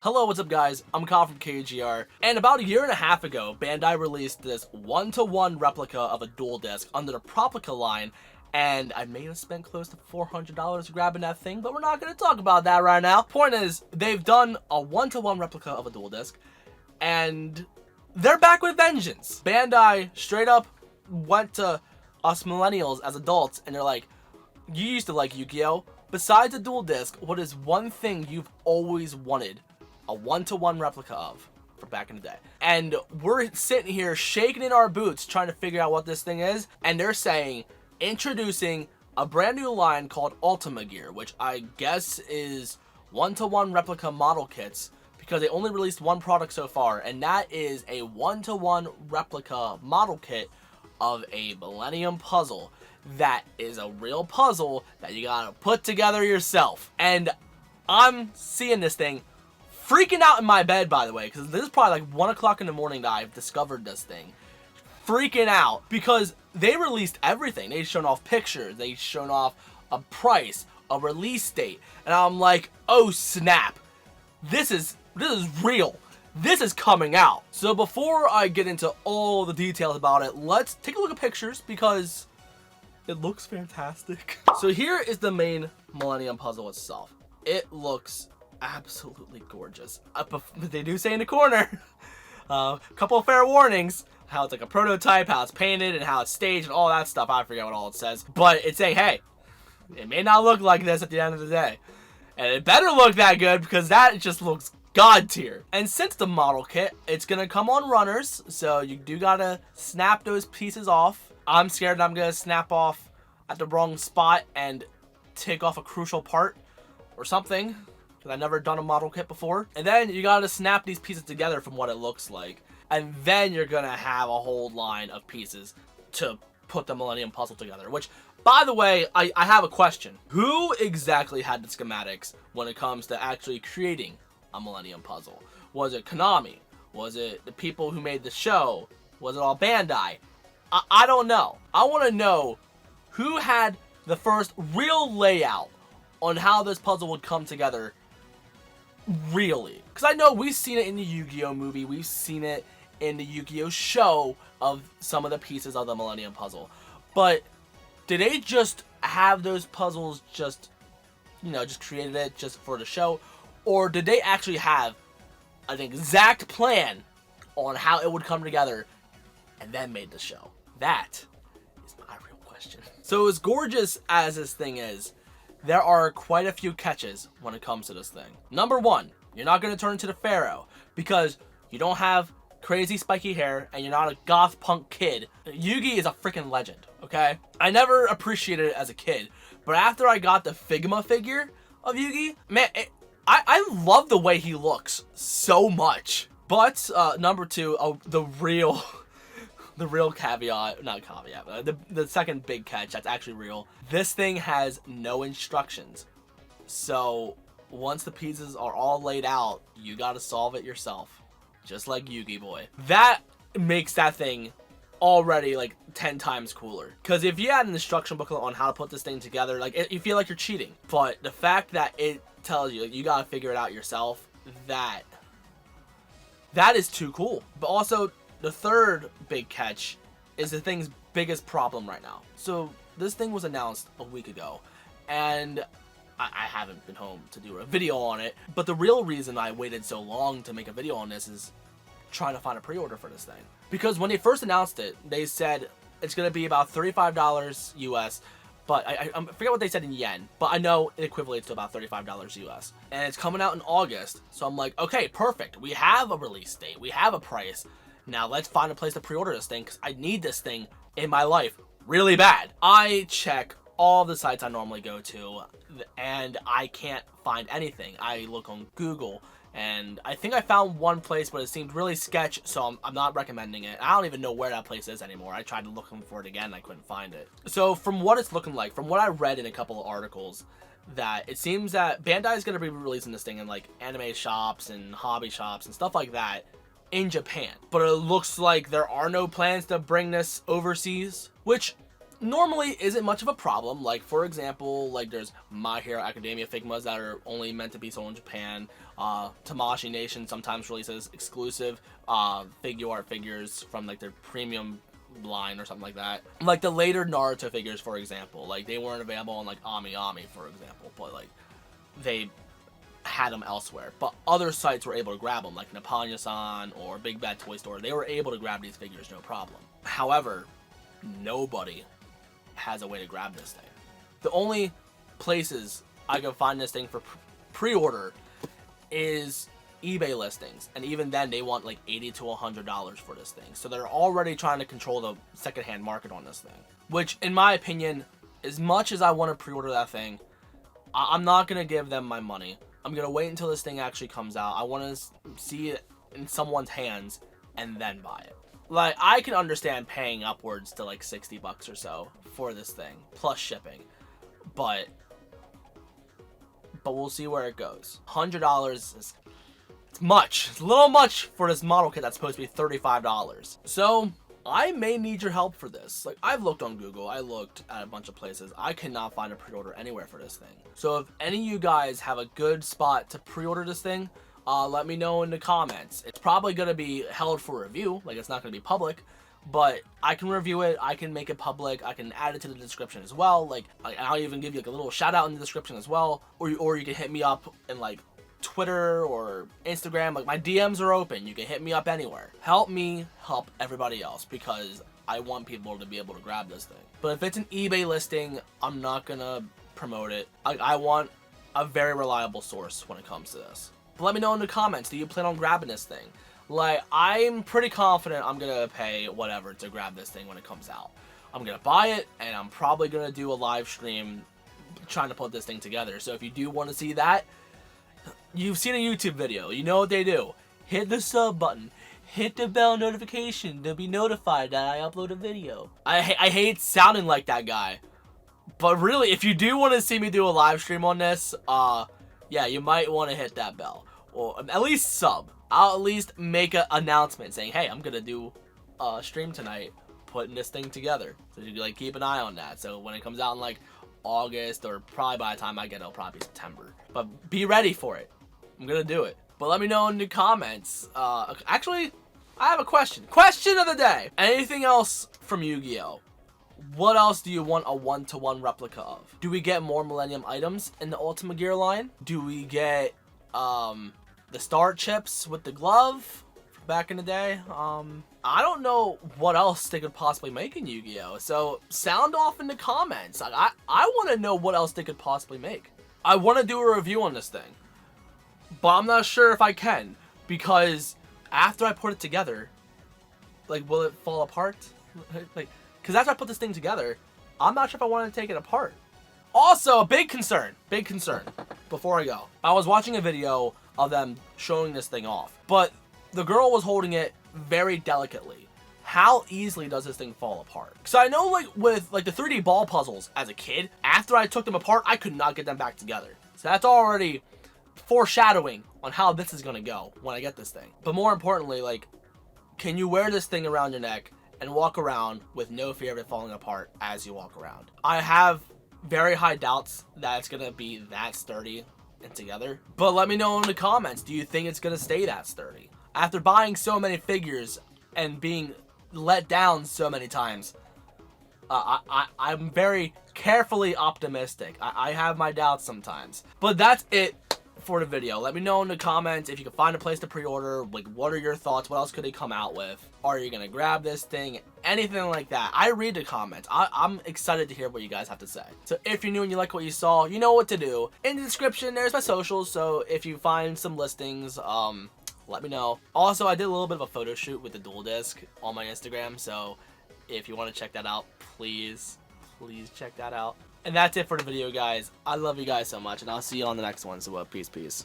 Hello, what's up guys? I'm Kyle from KGR, and about a year and a half ago, Bandai released this one-to-one replica of a dual disc under the PROPLICA line, and I may have spent close to $400 grabbing that thing, but we're not going to talk about that right now. Point is, they've done a one-to-one replica of a dual disc, and they're back with vengeance. Bandai straight up went to us millennials as adults, and they're like, you used to like Yu-Gi-Oh! Besides a dual disc, what is one thing you've always wanted a one-to-one replica of for back in the day? And we're sitting here shaking in our boots trying to figure out what this thing is, and they're saying introducing a brand new line called ULTIMAGEAR, which I guess is one-to-one replica model kits, because they only released one product so far, and that is a one-to-one replica model kit of a Millennium Puzzle that is a real puzzle that you gotta put together yourself. And I'm seeing this thing freaking out in my bed, by the way, because this is probably like 1 o'clock in the morning that I've discovered this thing. Freaking out because they released everything. They've shown off pictures, they've shown off a price, a release date, and I'm like, oh snap, this is real. This is coming out. So before I get into all the details about it, let's take a look at pictures because it looks fantastic. So here is the main Millennium Puzzle itself. It looks absolutely gorgeous. They do say in the corner, a couple of fair warnings, how it's like a prototype, how it's painted, and how it's staged, and all that stuff. I forget what all it says, but it's saying, hey, it may not look like this at the end of the day, and it better look that good because that just looks god tier. And since the model kit, it's gonna come on runners, so you do gotta snap those pieces off. I'm scared that I'm gonna snap off at the wrong spot and take off a crucial part or something, because I've never done a model kit before. And then you gotta snap these pieces together from what it looks like, and then you're gonna have a whole line of pieces to put the Millennium Puzzle together. Which, by the way, I have a question. Who exactly had the schematics when it comes to actually creating a Millennium Puzzle? Was it Konami? Was it the people who made the show? Was it all Bandai? I don't know. I want to know who had the first real layout on how this puzzle would come together, really. Because I know we've seen it in the Yu-Gi-Oh! Movie, we've seen it in the Yu-Gi-Oh! Show of some of the pieces of the Millennium Puzzle. But did they just have those puzzles just created it just for the show? Or did they actually have an exact plan on how it would come together and then made the show? That is my real question. So as gorgeous as this thing is, there are quite a few catches when it comes to this thing. Number one, you're not going to turn into the Pharaoh because you don't have crazy spiky hair and you're not a goth punk kid. Yugi is a freaking legend, okay? I never appreciated it as a kid, but after I got the Figma figure of Yugi, man, I love the way he looks so much. But number two, the real caveat, not caveat, the second big catch that's actually real. This thing has no instructions. So once the pieces are all laid out, you gotta solve it yourself. Just like Yugi Boy. That makes that thing already like 10 times cooler. Because if you had an instruction booklet on how to put this thing together, like you feel like you're cheating. But the fact that it tells you, like, you gotta figure it out yourself, that is too cool. But also, the third big catch is the thing's biggest problem right now. So this thing was announced a week ago, and I haven't been home to do a video on it. But the real reason I waited so long to make a video on this is trying to find a pre-order for this thing. Because when they first announced it, they said it's going to be about $35 US. But I forget what they said in yen, but I know it equates to about $35 US. And it's coming out in August. So I'm like, okay, perfect. We have a release date. We have a price. Now let's find a place to pre-order this thing because I need this thing in my life really bad. I check all the sites I normally go to and I can't find anything. I look on Google and I think I found one place, but it seemed really sketch, so I'm not recommending it. I don't even know where that place is anymore. I tried to look for it again and I couldn't find it. So from what it's looking like, from what I read in a couple of articles, that it seems that Bandai is going to be releasing this thing in like anime shops and hobby shops and stuff like that in Japan. But it looks like there are no plans to bring this overseas, which normally isn't much of a problem. Like, for example, like there's My Hero Academia Figmas that are only meant to be sold in Japan. Tamashii Nation sometimes releases exclusive figure art figures from like their premium line or something like that. Like the later Naruto figures, for example, like they weren't available on like Ami, for example, but like they had them elsewhere. But other sites were able to grab them, like Nippon-san or Big Bad Toy Store. They were able to grab these figures, no problem. However, nobody has a way to grab this thing. The only places I can find this thing for pre-order is eBay listings, and even then they want like $80 to $100 for this thing. So they're already trying to control the secondhand market on this thing, which in my opinion, as much as I want to pre-order that thing, I'm not gonna give them my money. I'm gonna wait until this thing actually comes out. I want to see it in someone's hands and then buy it. Like, I can understand paying upwards to like $60 or so for this thing plus shipping, but we'll see where it goes. $100 is much. It's a little much for this model kit that's supposed to be $35. So I may need your help for this. Like, I've looked on Google, I looked at a bunch of places. I cannot find a pre-order anywhere for this thing. So if any of you guys have a good spot to pre-order this thing, let me know in the comments. It's probably going to be held for review, like it's not going to be public, but I can review it, I can make it public, I can add it to the description as well. Like, I'll even give you like a little shout out in the description as well, or you can hit me up in like Twitter or Instagram. Like, my DMs are open. You can hit me up anywhere. Help me help everybody else, because I want people to be able to grab this thing. But if it's an eBay listing, I'm not gonna promote it. I want a very reliable source when it comes to this. But let me know in the comments, do you plan on grabbing this thing? Like, I'm pretty confident I'm gonna pay whatever to grab this thing when it comes out. I'm gonna buy it, and I'm probably gonna do a live stream trying to put this thing together. So if you do want to see that, you've seen a YouTube video, you know what they do. Hit the sub button, hit the bell notification to be notified that I upload a video. I hate sounding like that guy, but really, if you do want to see me do a live stream on this, yeah, you might want to hit that bell, or at least sub. I'll at least make an announcement saying, hey, I'm gonna do a stream tonight putting this thing together, so you like keep an eye on that. So when it comes out in like August, or probably by the time I get it, it'll probably be September, but be ready for it. I'm gonna do it. But let me know in the comments. Actually, I have a question. Question of the day. Anything else from Yu-Gi-Oh? What else do you want a one-to-one replica of? Do we get more Millennium items in the ULTIMAGEAR line? Do we get the star chips with the glove from back in the day? I don't know what else they could possibly make in Yu-Gi-Oh! So sound off in the comments. I want to know what else they could possibly make. I want to do a review on this thing, but I'm not sure if I can, because after I put it together, like, will it fall apart? Like, because after I put this thing together, I'm not sure if I want to take it apart. Also, big concern, before I go. I was watching a video of them showing this thing off, but the girl was holding it very delicately. How easily does this thing fall apart? Because I know, like, with like the 3D ball puzzles as a kid, after I took them apart, I could not get them back together. So that's already foreshadowing on how this is gonna go when I get this thing. But more importantly, like, can you wear this thing around your neck and walk around with no fear of it falling apart as you walk around? I have very high doubts that it's gonna be that sturdy and together, but let me know in the comments, do you think it's gonna stay that sturdy? After buying so many figures and being let down so many times, I'm very carefully optimistic. I have my doubts sometimes. But that's it for the video. Let me know in the comments if you can find a place to pre-order. Like, what are your thoughts? What else could they come out with? Are you gonna grab this thing? Anything like that. I read the comments. I'm excited to hear what you guys have to say. So if you're new and you like what you saw, you know what to do. In the description, there's my socials, so if you find some listings, let me know. Also, I did a little bit of a photo shoot with the Duel Disk on my Instagram, so if you want to check that out, please check that out. And that's it for the video, guys. I love you guys so much, and I'll see you on the next one. So, peace.